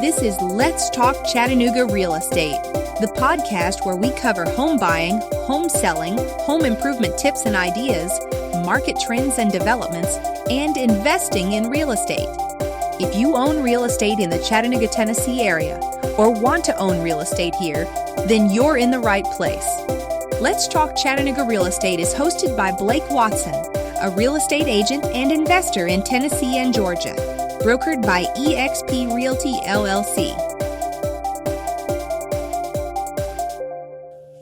This is Let's Talk Chattanooga Real Estate, the podcast where we cover home buying, home selling, home improvement tips and ideas, market trends and developments, and investing in real estate. If you own real estate in the Chattanooga, Tennessee area, or want to own real estate here, then you're in the right place. Let's Talk Chattanooga Real Estate is hosted by Blake Watson, a real estate agent and investor in Tennessee and Georgia, brokered by eXp Realty, LLC.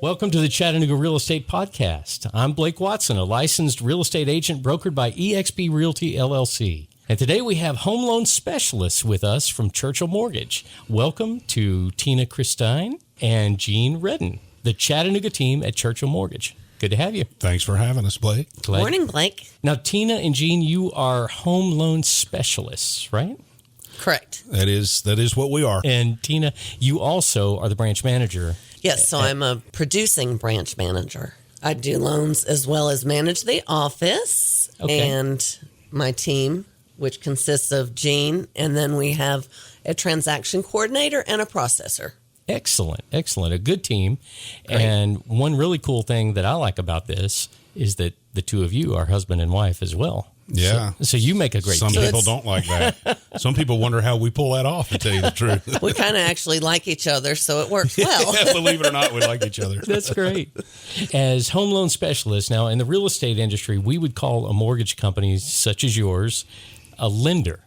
Welcome to the Chattanooga Real Estate Podcast. I'm Blake Watson, a licensed real estate agent brokered by eXp Realty, LLC. And today we have home loan specialists with us from Churchill Mortgage. Welcome to Tina Christein and Jean Redden, the Chattanooga team at Churchill Mortgage. Good to have you. Thanks for having us, Blake. Glad. Morning, Blake. Now, Tina and Jean, you are home loan specialists, right? Correct. That is what we are. And Tina, you also are the branch manager. Yes, so I'm a producing branch manager. I do loans as well as manage the office and my team, which consists of Jean, and then we have a transaction coordinator and a processor. Excellent. A good team. Great. And one really cool thing that I like about this is that the two of you are husband and wife as well. Yeah. So you make a great team. Some people don't like that. Some people wonder how we pull that off, to tell you the truth. We kind of actually like each other, so it works well. Yeah, believe it or not, we like each other. That's great. As home loan specialists, now in the real estate industry, we would call a mortgage company such as yours a lender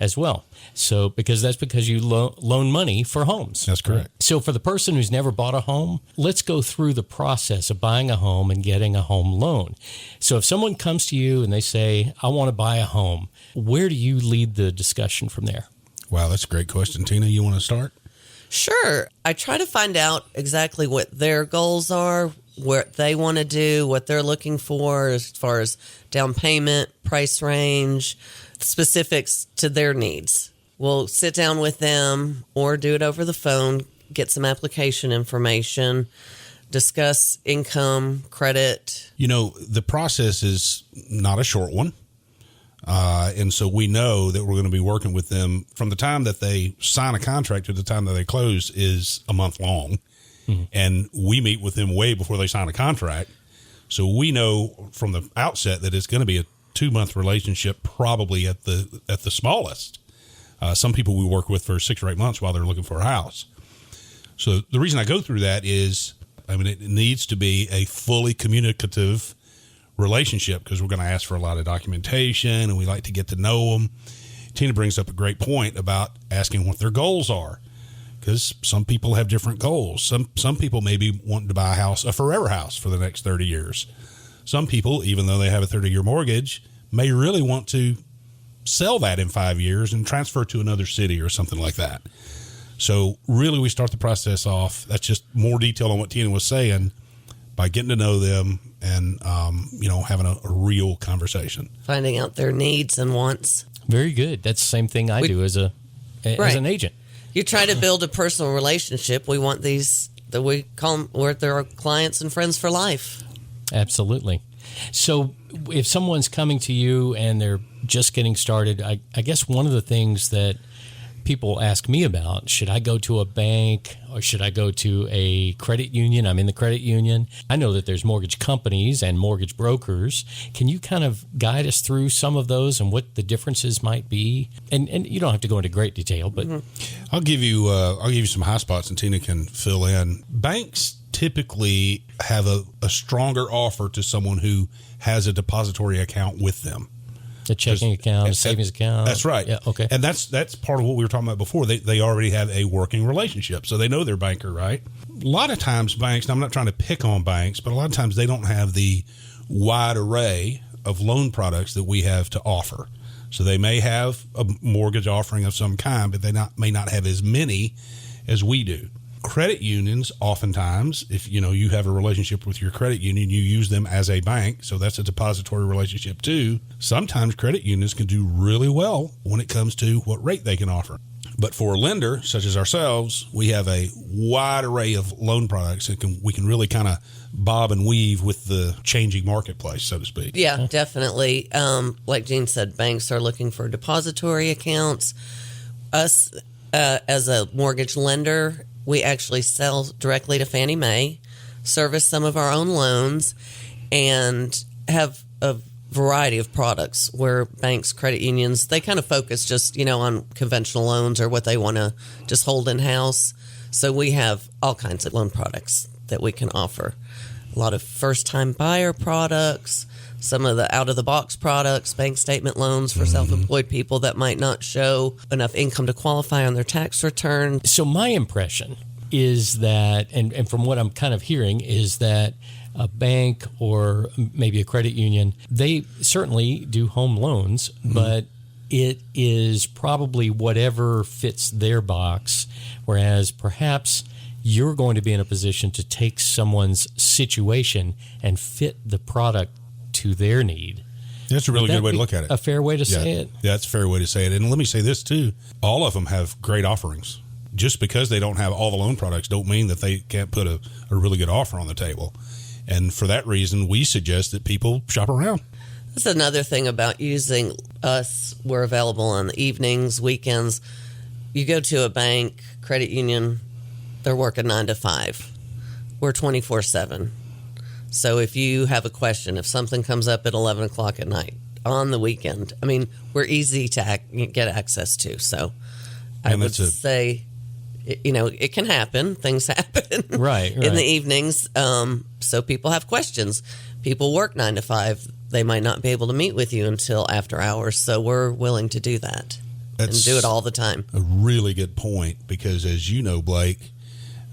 as well. So because you loan money for homes. That's correct. Right? So for the person who's never bought a home, let's go through the process of buying a home and getting a home loan. So if someone comes to you and they say, I want to buy a home, where do you lead the discussion from there? Wow, that's a great question. Tina, you want to start? Sure. I try to find out exactly what their goals are, what they want to do, what they're looking for as far as down payment, price range, specifics to their needs. We'll sit down with them or do it over the phone, get some application information, discuss income, credit. You know, the process is not a short one. And so we know that we're going to be working with them from the time that they sign a contract to the time that they close is a month long. Mm-hmm. And we meet with them way before they sign a contract. So we know from the outset that it's going to be a 2-month relationship, probably at the smallest. Some people we work with for 6 or 8 months while they're looking for a house. So the reason I go through that is, it needs to be a fully communicative relationship because we're going to ask for a lot of documentation and we like to get to know them. Tina brings up a great point about asking what their goals are because some people have different goals. Some people maybe want to buy a forever house for the next 30 years. Some people, even though they have a 30-year mortgage, may really want to sell that in 5 years and transfer to another city or something like that. So really we start the process off. That's just more detail on what Tina was saying by getting to know them and, having a real conversation. Finding out their needs and wants. Very good. That's the same thing I do as an agent. You try to build a personal relationship. We want these, that we call them, they're our clients and friends for life. Absolutely. So if someone's coming to you and they're just getting started, I guess one of the things that people ask me about, should I go to a bank or should I go to a credit union? I'm in the credit union. I know that there's mortgage companies and mortgage brokers. Can you kind of guide us through some of those and what the differences might be? And you don't have to go into great detail, but I'll give you some high spots and Tina can fill in. Banks typically have a stronger offer to someone who has a depository account with them. A checking account, a savings account. That's right. Yeah, okay. And that's part of what we were talking about before. They already have a working relationship, so they know their banker, right? A lot of times banks, and I'm not trying to pick on banks, but a lot of times they don't have the wide array of loan products that we have to offer. So they may have a mortgage offering of some kind, but they may not have as many as we do. Credit unions, oftentimes, if you have a relationship with your credit union, you use them as a bank, so that's a depository relationship too. Sometimes credit unions can do really well when it comes to what rate they can offer. But for a lender, such as ourselves, we have a wide array of loan products and we can really kind of bob and weave with the changing marketplace, so to speak. Yeah, definitely. Like Jean said, banks are looking for depository accounts. Us as a mortgage lender, we actually sell directly to Fannie Mae, service some of our own loans, and have a variety of products where banks, credit unions, they kind of focus just, on conventional loans or what they want to just hold in-house. So we have all kinds of loan products that we can offer. A lot of first-time buyer products, some of the out-of-the-box products, bank statement loans for self-employed people that might not show enough income to qualify on their tax return. So my impression is that, and from what I'm kind of hearing, is that a bank or maybe a credit union, they certainly do home loans, but it is probably whatever fits their box, whereas perhaps you're going to be in a position to take someone's situation and fit the product to their need. That's a really good way to look at it. A fair way to say it? Yeah, that's a fair way to say it. And let me say this, too. All of them have great offerings. Just because they don't have all the loan products don't mean that they can't put a really good offer on the table. And for that reason, we suggest that people shop around. That's another thing about using us. We're available on the evenings, weekends. You go to a bank, credit union, they're working 9 to 5. We're 24/7. So if you have a question, if something comes up at 11 o'clock at night, on the weekend, we're easy to get access to. So I would say, it can happen. Things happen right. in the evenings. So people have questions. People work 9 to 5. They might not be able to meet with you until after hours. So we're willing to do that and do it all the time. A really good point, because as you know, Blake,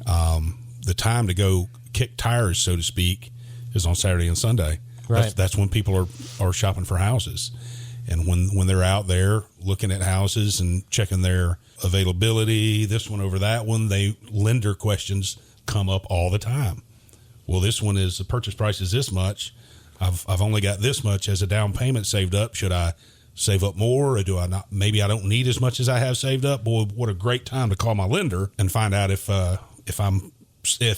the time to go kick tires, so to speak, is on Saturday and Sunday. Right. That's when people are shopping for houses. And when they're out there looking at houses and checking their availability, this one over that one, lender questions come up all the time. Well, this one is the purchase price is this much. I've only got this much as a down payment saved up. Should I save up more, or do I not? Maybe I don't need as much as I have saved up. Boy, what a great time to call my lender and find out if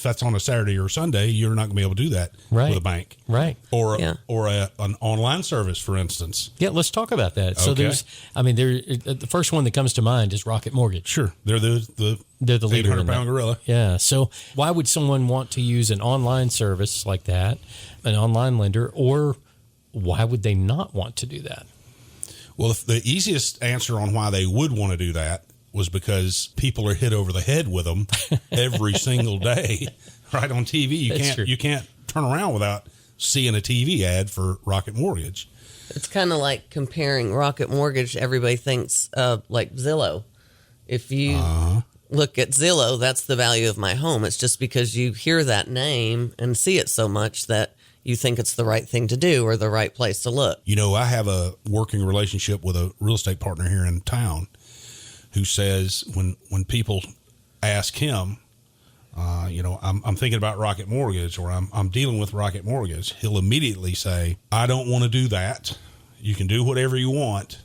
that's on a Saturday or Sunday, you're not going to be able to do that with a bank. Right. Or an online service, for instance. Yeah, let's talk about that. So the first one that comes to mind is Rocket Mortgage. Sure. They're the leader 800-pound gorilla. Yeah. So why would someone want to use an online service like that, an online lender, or why would they not want to do that? Well, the easiest answer on why they would want to do that was because people are hit over the head with them every single day, right on TV. You can't turn around without seeing a TV ad for Rocket Mortgage. It's kind of like comparing Rocket Mortgage. Everybody thinks like Zillow. If you look at Zillow, that's the value of my home. It's just because you hear that name and see it so much that you think it's the right thing to do or the right place to look. I have a working relationship with a real estate partner here in town who says when people ask him, I'm thinking about Rocket Mortgage, or I'm dealing with Rocket Mortgage, he'll immediately say, I don't want to do that. You can do whatever you want,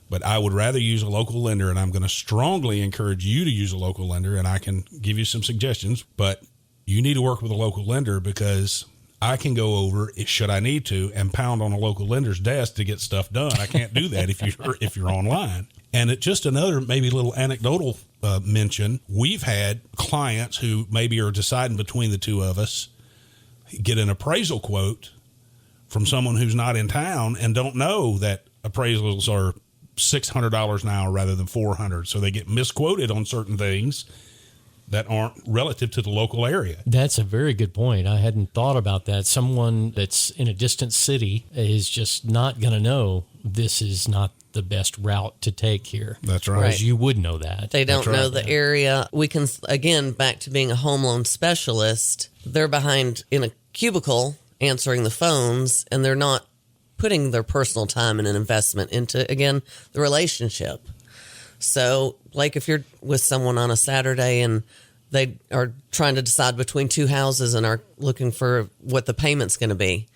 but I would rather use a local lender, and I'm going to strongly encourage you to use a local lender, and I can give you some suggestions, but you need to work with a local lender, because I can go over, should I need to, and pound on a local lender's desk to get stuff done. I can't do that if you're online. And it just another maybe little anecdotal mention. We've had clients who maybe are deciding between the two of us get an appraisal quote from someone who's not in town and don't know that appraisals are $600 an hour rather than $400. So they get misquoted on certain things that aren't relative to the local area. That's a very good point. I hadn't thought about that. Someone that's in a distant city is just not going to know this is not the best route to take here. That's right. Whereas you would know that. They don't know the area. We can, again, back to being a home loan specialist, they're behind in a cubicle answering the phones, and they're not putting their personal time and an investment into, again, the relationship. So, like if you're with someone on a Saturday and they are trying to decide between two houses and are looking for what the payment's going to be,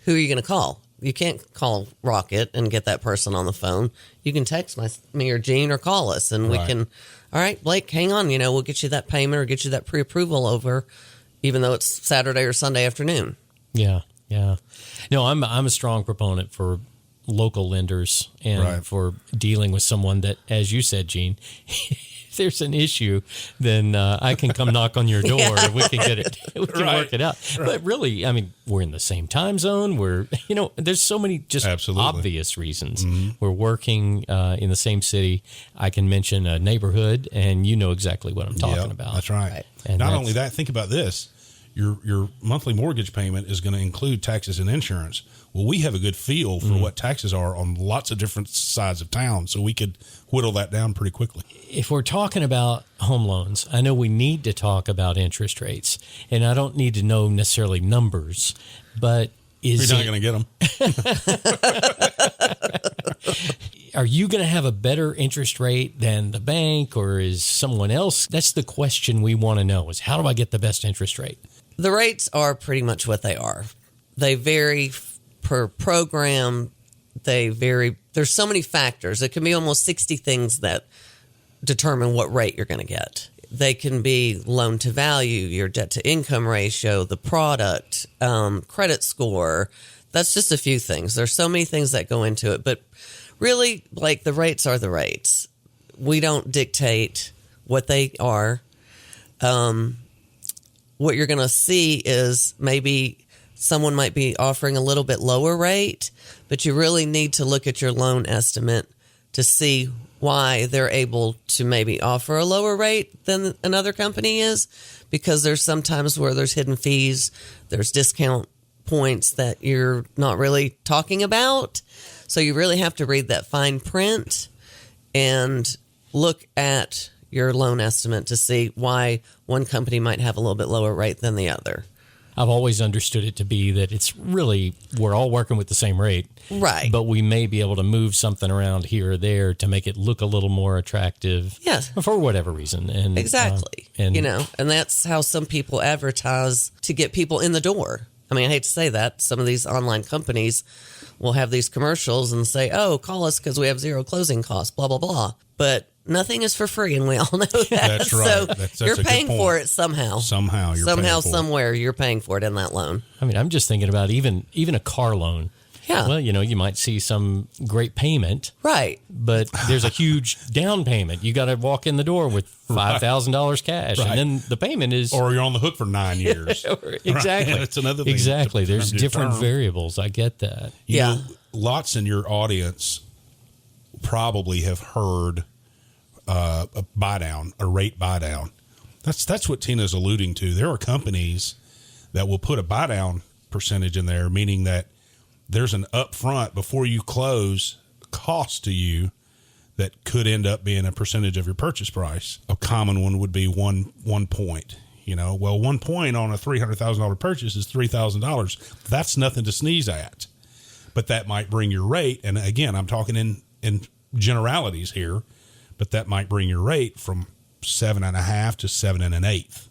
who are you going to call? You can't call Rocket and get that person on the phone. You can text me or Gene or call us, and we can, all right, Blake, hang on, we'll get you that payment or get you that pre-approval over, even though it's Saturday or Sunday afternoon. Yeah. No, I'm a strong proponent for local lenders and Right. for dealing with someone that, as you said, Gene, if there's an issue, then I can come knock on your door and we can get it. We can Right. work it out. Right. But really, I mean, we're in the same time zone. We're, there's so many just Absolutely. obvious reasons. We're working in the same city. I can mention a neighborhood, and you know exactly what I'm talking Yep, about. That's right. And Not that's- only that, think about this. Your monthly mortgage payment is going to include taxes and insurance. Well, we have a good feel for what taxes are on lots of different sides of town, so we could whittle that down pretty quickly. If we're talking about home loans, I know we need to talk about interest rates, and I don't need to know necessarily numbers, but is You're not going to get them. are you going to have a better interest rate than the bank, or is someone else? That's the question we want to know, is how do I get the best interest rate? The rates are pretty much what they are. They vary per program. They vary. There's so many factors. It can be almost 60 things that determine what rate you're going to get. They can be loan to value, your debt to income ratio, the product, credit score. That's just a few things. There's so many things that go into it. But really, like, the rates are the rates. We don't dictate what they are. What you're going to see is maybe someone might be offering a little bit lower rate, but you really need to look at your loan estimate to see why they're able to maybe offer a lower rate than another company is, because there's sometimes where there's hidden fees, there's discount points that you're not really talking about. So you really have to read that fine print and look at your loan estimate to see why one company might have a little bit lower rate than the other. I've always understood it to be that it's really, we're all working with the same rate. Right. But we may be able to move something around here or there to make it look a little more attractive. Yes. For whatever reason. And Exactly. and And that's how some people advertise to get people in the door. I mean, I hate to say that. Some of these online companies will have these commercials and say, oh, call us because we have zero closing costs, blah, blah, blah. But nothing is for free, and we all know that. That's right. So That's you're a good paying point. for it somehow. Somehow you're paying for it. Somewhere, you're paying for it in that loan. I mean, I'm just thinking about even a car loan. Yeah. Well, you might see some great payment, Right. but there's a huge down payment. You got to walk in the door with $5,000 cash, Right. and then the payment is Or you're on the hook for 9 years. exactly. Right. That's another thing. Exactly. There's to different determine. variables. I get that. You Yeah. know, lots in your audience probably have heard a buy down, a rate buy down. That's what Tina's alluding to. There are companies that will put a buy down percentage in there, meaning that there's an upfront before you close cost to you that could end up being a percentage of your purchase price. A common one would be one point. Well, 1 point on a $300,000 purchase is $3,000. That's nothing to sneeze at. But that might bring your rate, and again, I'm talking in generalities here, but that might bring your rate from 7.5 to 7 1/8.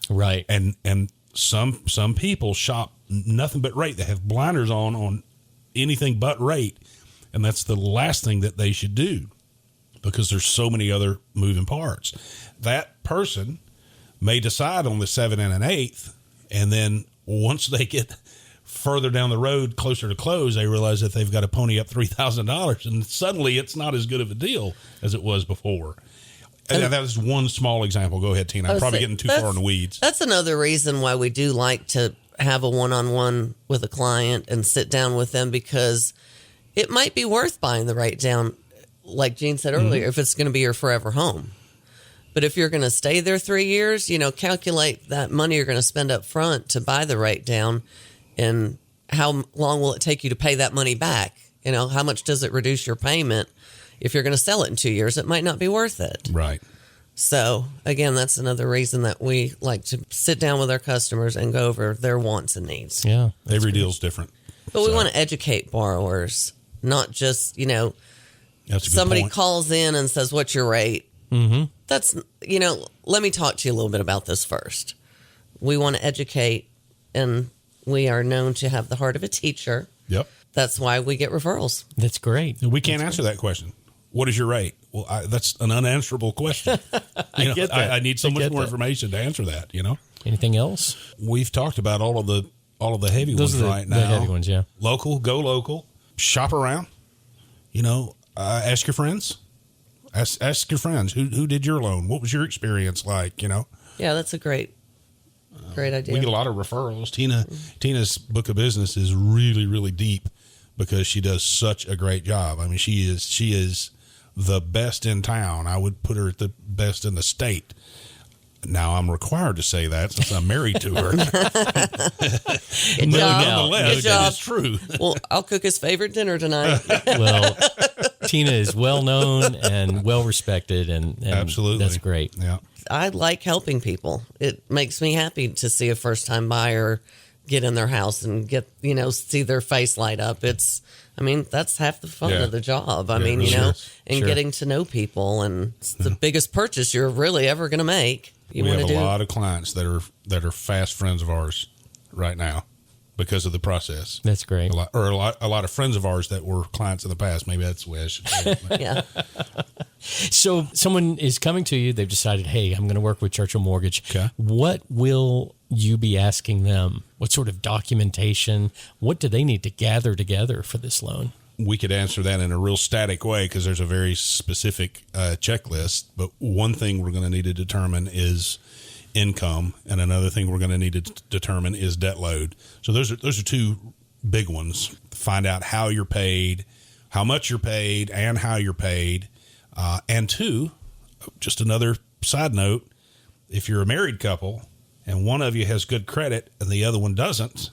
Right. And some people shop nothing but rate. They have blinders on anything but rate, and that's the last thing that they should do because there's so many other moving parts. That person may decide on the 7 1/8, and then once they get further down the road, closer to close, they realize that they've got to pony up $3,000, and suddenly it's not as good of a deal as it was before. And that was one small example. Go ahead, Tina. I'm probably getting too far in the weeds. That's another reason why we do like to have a one-on-one with a client and sit down with them, because it might be worth buying the rate down, like Gene said earlier, if it's going to be your forever home. But if you're going to stay there 3 years, calculate that money you're going to spend up front to buy the rate down, and how long will it take you to pay that money back? How much does it reduce your payment? If you're going to sell it in 2 years, it might not be worth it. Right. So, again, that's another reason that we like to sit down with our customers and go over their wants and needs. Yeah. Every deal's different. But we want to educate borrowers, not just, That's a good somebody point. calls in and says, what's your rate? Mm-hmm. That's, let me talk to you a little bit about this first. We want to educate, and we are known to have the heart of a teacher. Yep. That's why we get referrals. That's great. We can't answer that question. What is your rate? Well, that's an unanswerable question. I get that. I need so I much get more that. information to answer that. Anything else? We've talked about all of the heavy Those ones are right the now. heavy ones, yeah. Local, go local. shop around. Ask your friends. Ask your friends who did your loan. What was your experience like? Yeah, that's a great idea. We get a lot of referrals. Tina's book of business is really, really deep because she does such a great job. I mean, she is the best in town. I would put her at the best in the state. Now, I'm required to say that since I'm married to her. Nonetheless, it is true. Well, I'll cook his favorite dinner tonight. Well, Tina is well known and well respected, and absolutely, that's great. Yeah, I like helping people. It makes me happy to see a first time buyer get in their house and see their face light up. That's half the fun of the job. Getting to know people, and it's the biggest purchase you're really ever going to make. We have a lot of clients that are fast friends of ours right now because of the process. That's great. A lot of friends of ours that were clients in the past. Maybe that's the way I should say it. Yeah. So someone is coming to you. They've decided, hey, I'm going to work with Churchill Mortgage. Okay. What will you be asking them? What sort of documentation? What do they need to gather together for this loan? We could answer that in a real static way because there's a very specific checklist. But one thing we're going to need to determine is income, and another thing we're going to need to determine is debt load. So those are two big ones. Find out how you're paid, how much you're paid, and how you're paid. And two, just another side note, if you're a married couple and one of you has good credit and the other one doesn't,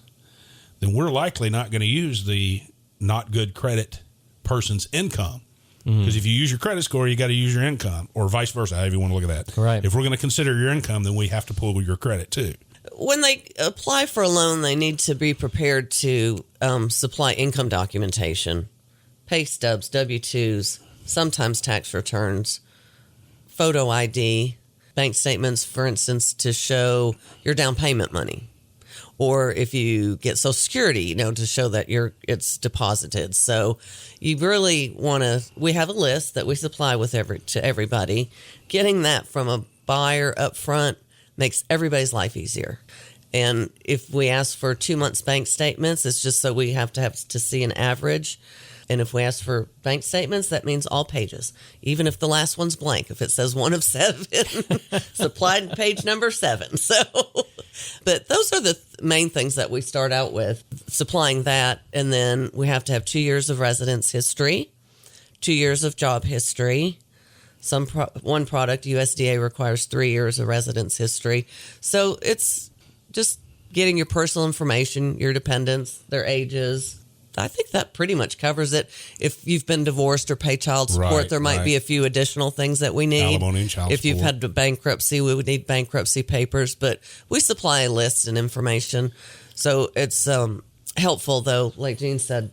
then we're likely not going to use the not good credit person's income. Because if you use your credit score, you got to use your income, or vice versa, however you want to look at that. Right. If we're going to consider your income, then we have to pull your credit too. When they apply for a loan, they need to be prepared to supply income documentation, pay stubs, W-2s, sometimes tax returns, photo ID, bank statements, for instance, to show your down payment money. Or if you get Social Security, to show that it's deposited. So you really want to. We have a list that we supply to everybody. Getting that from a buyer up front makes everybody's life easier. And if we ask for 2 months bank statements, it's just so we have to see an average. And if we ask for bank statements, that means all pages, even if the last one's blank. If it says 1 of 7, supplied page number 7. So, but those are the main things that we start out with, supplying that. And then we have to have 2 years of residence history, 2 years of job history. One product, USDA, requires 3 years of residence history. So it's just getting your personal information, your dependents, their ages. I think that pretty much covers it. If you've been divorced or pay child support, there might be a few additional things that we need. Alimony and child if you've support. had a bankruptcy, we would need bankruptcy papers, but we supply a list and information. So it's helpful, though, like Gene said,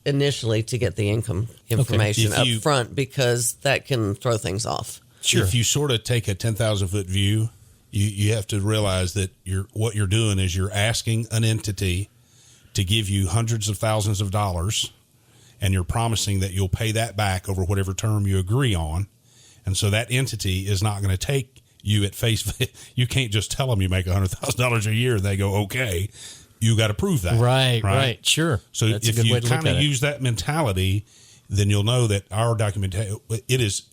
initially to get the income information up front, because that can throw things off. Sure. If you sort of take a 10,000-foot view, you have to realize that what you're doing is you're asking an entity to give you hundreds of thousands of dollars, and you're promising that you'll pay that back over whatever term you agree on. And so that entity is not going to take you at face value. You can't just tell them you make $100,000 a year and they go, okay. You got to prove that. Right. Sure. So that's if you kind of use that mentality, then you'll know that our documentation, it is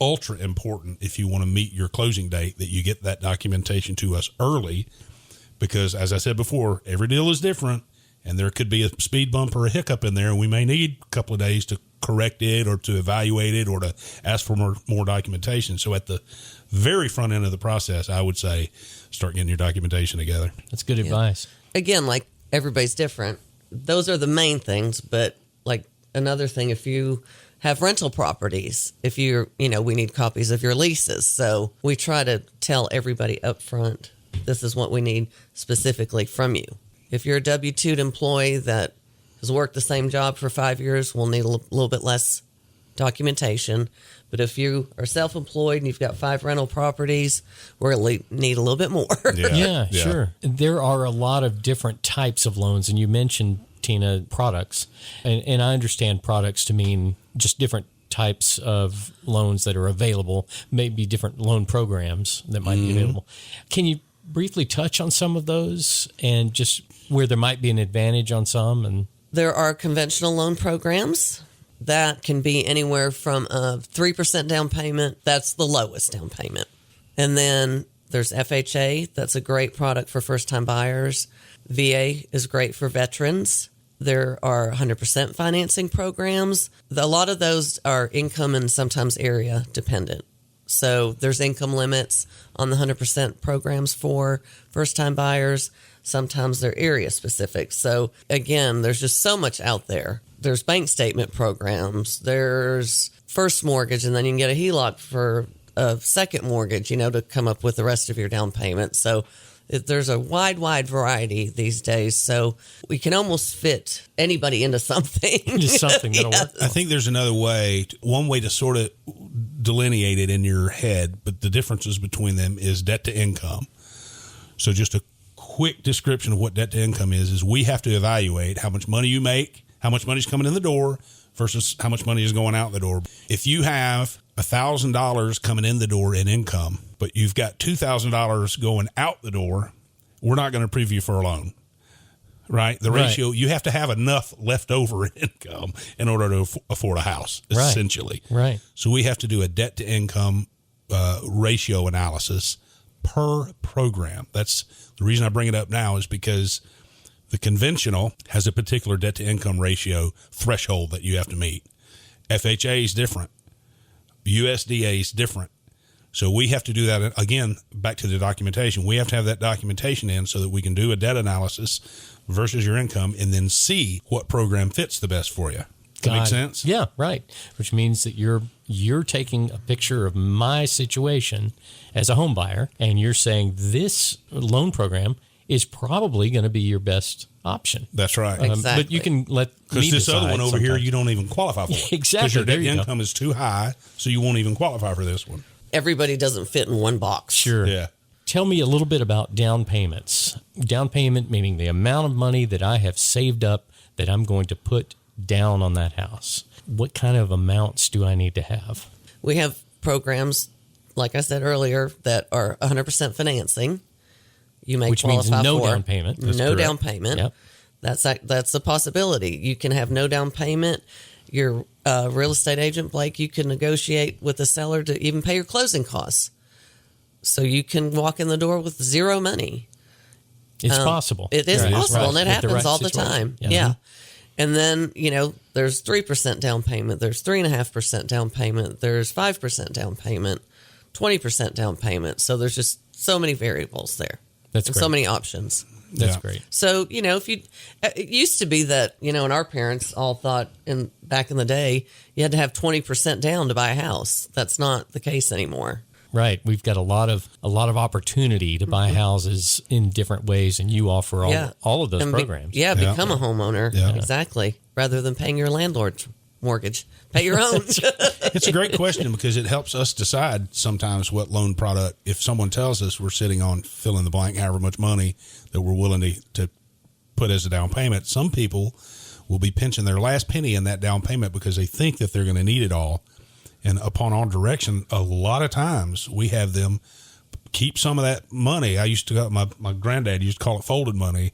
ultra important if you want to meet your closing date, that you get that documentation to us early, because as I said before, every deal is different. And there could be a speed bump or a hiccup in there, and we may need a couple of days to correct it or to evaluate it or to ask for more documentation. So at the very front end of the process, I would say start getting your documentation together. That's good advice. Again, like everybody's different. Those are the main things. But like another thing, if you have rental properties, if we need copies of your leases. So we try to tell everybody up front, this is what we need specifically from you. If you're a W-2 employee that has worked the same job for 5 years, we'll need a little bit less documentation. But if you are self-employed and you've got 5 rental properties, we're going to need a little bit more. Yeah, sure. There are a lot of different types of loans, and you mentioned, Tina, products. And I understand products to mean just different types of loans that are available, maybe different loan programs that might be available. Can you briefly touch on some of those and just where there might be an advantage on some? And There are conventional loan programs that can be anywhere from a 3% down payment. That's the lowest down payment. And then there's FHA. That's a great product for first-time buyers. VA is great for veterans. There are 100% financing programs. A lot of those are income and sometimes area dependent. So there's income limits on the 100% programs for first-time buyers. Sometimes they're area specific. So again, there's just so much out there. There's bank statement programs. There's first mortgage, and then you can get a HELOC for a second mortgage, to come up with the rest of your down payment. So there's a wide variety these days. So we can almost fit anybody into something. Just something that'll work. I think there's another way, one way to sort of delineate it in your head, but the differences between them is debt to income. So just a quick description of what debt to income is we have to evaluate how much money you make, how much money is coming in the door versus how much money is going out the door. If you have $1,000 coming in the door in income, but you've got $2,000 going out the door, we're not going to approve you for a loan. Right? The ratio, you have to have enough left over income in order to afford a house, essentially. Right. So we have to do a debt to income ratio analysis per program. That's the reason I bring it up now, is because the conventional has a particular debt to income ratio threshold that you have to meet. FHA is different. USDA is different. So we have to do that. Again, back to the documentation. We have to have that documentation in so that we can do a debt analysis versus your income and then see what program fits the best for you. Does that make sense? Yeah, right. Which means that you're taking a picture of my situation as a home buyer, and you're saying this loan program is probably going to be your best option. That's right. Exactly. But you can let me because this decide other one over sometimes. here, you don't even qualify for. Exactly. Because your There debt you go. income is too high, so you won't even qualify for this one. Everybody doesn't fit in one box. Sure. Yeah. Tell me a little bit about down payments. Down payment meaning the amount of money that I have saved up that I'm going to put down on that house. What kind of amounts do I need to have? We have programs, like I said earlier, that are 100% financing. You may Which means qualify no for down payment. That's no correct. down payment. Yep. That's a possibility. You can have no down payment. Your real estate agent, Blake, you can negotiate with the seller to even pay your closing costs. So you can walk in the door with zero money. It's possible. It is Right. possible, and it With the happens right all the situation. time. Yeah. Yeah. And then, there's 3% down payment. There's 3.5% down payment. There's 5% down payment, 20% down payment. So there's just so many variables there. That's and great. so many options. That's Yeah. great. So, if it used to be that, and our parents all thought back in the day, you had to have 20% down to buy a house. That's not the case anymore. Right. We've got a lot of opportunity to buy houses in different ways, and you offer all of those And programs. become a homeowner. Yeah. Exactly. Rather than paying your landlord's mortgage. Pay your own. It's a great question because it helps us decide sometimes what loan product, if someone tells us we're sitting on fill in the blank, however much money that we're willing to put as a down payment, some people will be pinching their last penny in that down payment because they think that they're going to need it all. And upon our direction, a lot of times we have them keep some of that money. I used to, my granddad used to call it folded money.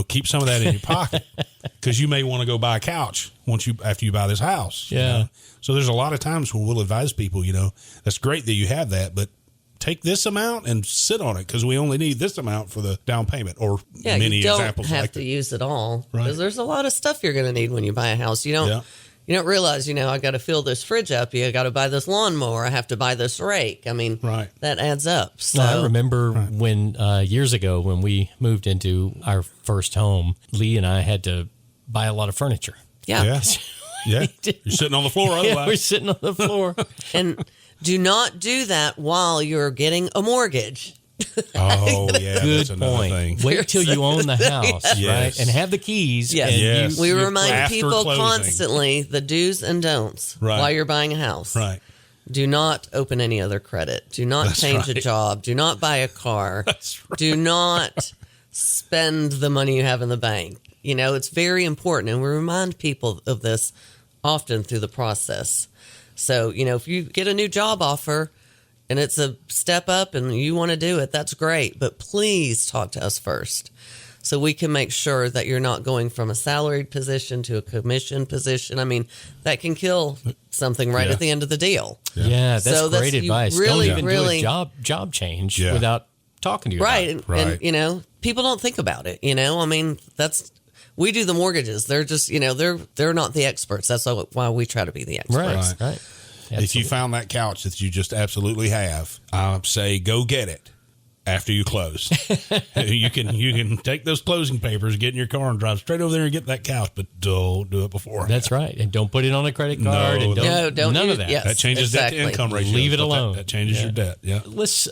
Keep some of that in your pocket because you may want to go buy a couch after you buy this house. Yeah. So there's a lot of times when we'll advise people, that's great that you have that, but take this amount and sit on it because we only need this amount for the down payment or many you don't examples have like to that. use it all Right. because there's a lot of stuff you're going to need when you buy a house. You don't realize, I got to fill this fridge up. I got to buy this lawnmower. I have to buy this rake. I mean, Right. that adds up. So I remember when years ago when we moved into our first home, Lee and I had to buy a lot of furniture. yeah. Yeah. You're sitting on the floor Yeah, otherwise. we're sitting on the floor. And do not do that while you're getting a mortgage. Oh, yeah. Good That's another point. thing. Wait till you own the house, Yes. right? And have the keys. Yes. And Yes. We You- remind after people closing. constantly the do's and don'ts Right. while you're buying a house. Right. Do not open any other credit. Do not That's change a right. job. Do not buy a car. That's right. Do not spend the money you have in the bank. It's very important. And we remind people of this often through the process. So, if you get a new job offer and it's a step up and you want to do it, that's great. But please talk to us first So we can make sure that you're not going from a salaried position to a commission position. I mean, that can kill something right Yeah. at the end of the deal. Yeah, that's So great you advice. really, Don't even really- do a job change Yeah. without talking to you Right. about it. And, you know, people don't think about it, you know? I mean, we do the mortgages. They're just, you know, they're not the experts. That's why we try to be the experts. Right. If you found that couch that you just absolutely have, I say go get it after you close. you can take those closing papers, get in your car, and drive straight over there and get that couch, but don't do it before. That's right. And don't put it on a credit card. No, and don't none use- of that. yes. That changes debt to Exactly. income ratio. Leave it alone. That changes your debt. Yeah. Let's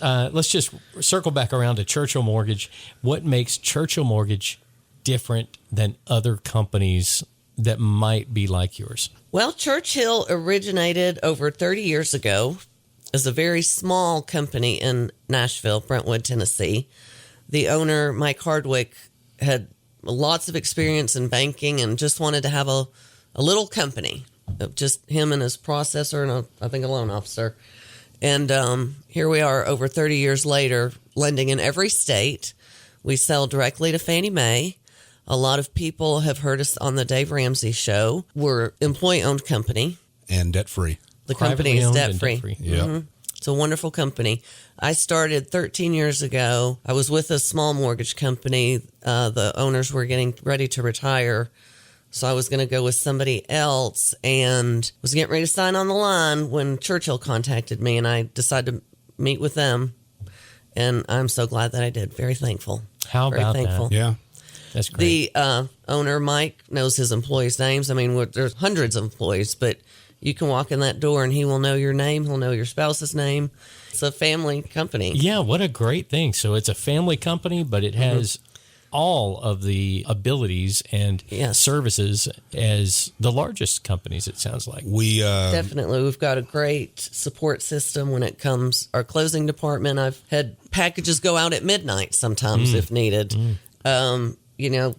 just circle back around to Churchill Mortgage. What makes Churchill Mortgage different than other companies that might be like yours? Well, Churchill originated over 30 years ago as a very small company in Nashville, Brentwood, Tennessee. The owner, Mike Hardwick, had lots of experience in banking and just wanted to have a little company, just him and his processor and I think a loan officer. And here we are over 30 years later, lending in every state. We sell directly to Fannie Mae. A lot of people have heard us on the Dave Ramsey show. We're employee-owned company. And debt free. The company is Privately owned and debt-free. debt-free. Yeah. It's a wonderful company. I started 13 years ago. I was with a small mortgage company. The owners were getting ready to retire. So I was going to go with somebody else and was getting ready to sign on the line when Churchill contacted me, and I decided to meet with them. And I'm so glad that I did. Very thankful. How Very about thankful. that? Yeah. That's great. The owner, Mike, knows his employees' names. I mean, there's hundreds of employees, but you can walk in that door and he will know your name. He'll know your spouse's name. It's a family company. Yeah, what a great thing. So it's a family company, but it has all of the abilities and Yes. services as the largest companies, it sounds like. We Definitely. We've got a great support system when it comes our closing department. I've had packages go out at midnight sometimes if needed. You know,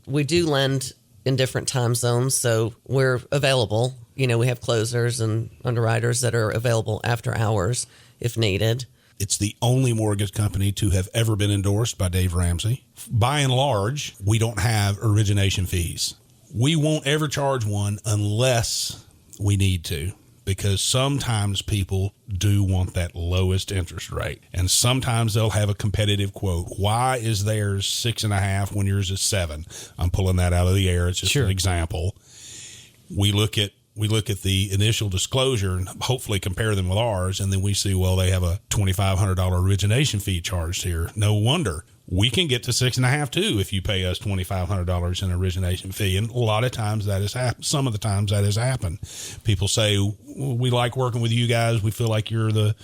we do lend in different time zones, so we're available. You know, we have closers and underwriters that are available after hours if needed. It's the only mortgage company to have ever been endorsed by Dave Ramsey. By and large, we don't have origination fees. We won't ever charge one unless we need to, because sometimes people do want that lowest interest rate. And sometimes they'll have a competitive quote. Why is theirs 6.5 when yours is 7? I'm pulling that out of the air. It's just Sure. an example. We look at the initial disclosure and hopefully compare them with ours, and then we see, well, they have a $2,500 origination fee charged here. No wonder. We can get to 6.5 too if you pay us $2,500 in origination fee. And a lot of times that has happened. Some of the times that has happened. People say, we like working with you guys. We feel like you're the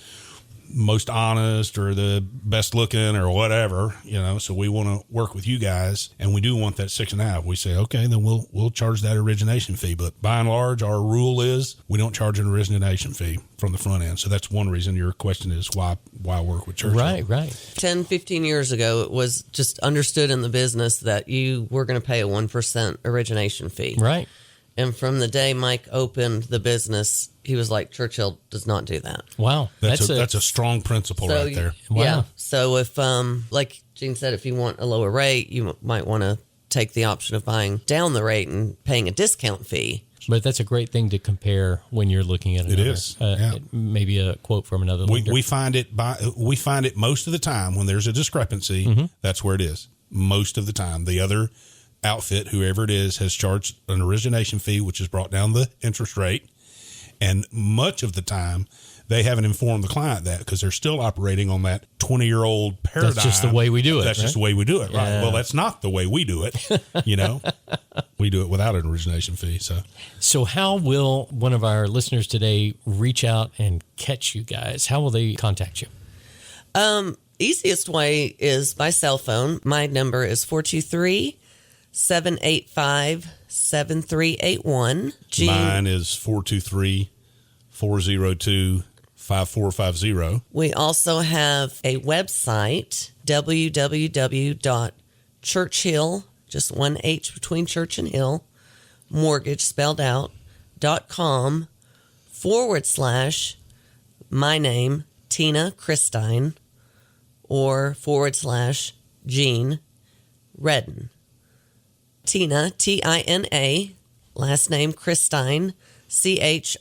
most honest or the best looking or whatever, you know, so we want to work with you guys, and we do want that 6.5. We say, okay, then we'll charge that origination fee. But by and large, our rule is we don't charge an origination fee from the front end. So that's one reason your question is why work with Churchill. Right. 10, 15 years ago, it was just understood in the business that you were going to pay a 1% origination fee. Right. And from the day Mike opened the business, he was like, Churchill does not do that. Wow. That's a strong principle right there. Wow. Yeah. So if, like Gene said, if you want a lower rate, you might want to take the option of buying down the rate and paying a discount fee. But that's a great thing to compare when you're looking at another. It is. Yeah. Maybe a quote from another lender. We find it most of the time when there's a discrepancy. That's where it is. Most of the time, the other outfit, whoever it is, has charged an origination fee, which has brought down the interest rate. And much of the time, they haven't informed the client that because they're still operating on that 20-year-old paradigm. That's just the way we do it. That's right? just the way we do it, right? Yeah. Well, that's not the way we do it. You know, we do it without an origination fee. So how will one of our listeners today reach out and catch you guys? How will they contact you? Easiest way is by cell phone. My number is 423-785-7381. Mine is 423-402-5450. We also have a website, www.churchill, just one H between Church and Hill, mortgage spelled out, .com / my name, Tina Christein, or / Gene Redden. Tina, Tina, last name Christein, Christein.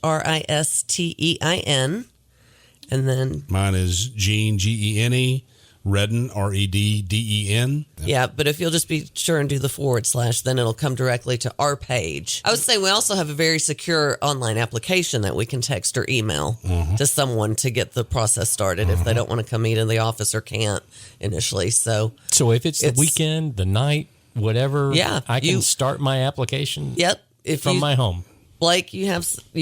And then mine is Gene, Gene, Redden, Redden. Yeah, but if you'll just be sure and do the /, then it'll come directly to our page. I would say we also have a very secure online application that we can text or email to someone to get the process started if they don't want to come into the office or can't initially. So if it's the weekend, the night, whatever, I can start my application from my home. Blake, you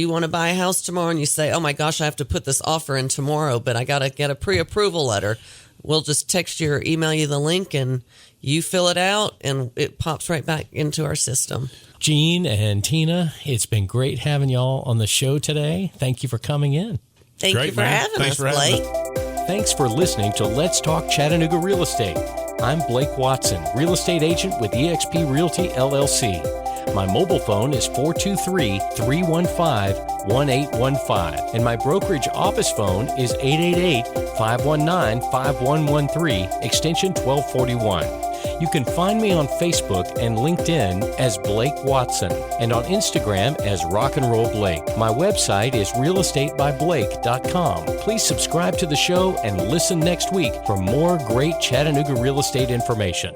want to buy a house tomorrow and you say, oh my gosh, I have to put this offer in tomorrow, but I got to get a pre-approval letter. We'll just text you or email you the link and you fill it out and it pops right back into our system. Gene and Tina, it's been great having y'all on the show today. Thank you for coming in. Thank you for having us, Blake. Thanks for listening to Let's Talk Chattanooga Real Estate. I'm Blake Watson, real estate agent with eXp Realty, LLC. My mobile phone is 423-315-1815, and my brokerage office phone is 888-519-5113, extension 1241. You can find me on Facebook and LinkedIn as Blake Watson, and on Instagram as Rock and Roll Blake. My website is realestatebyblake.com. Please subscribe to the show and listen next week for more great Chattanooga real estate information.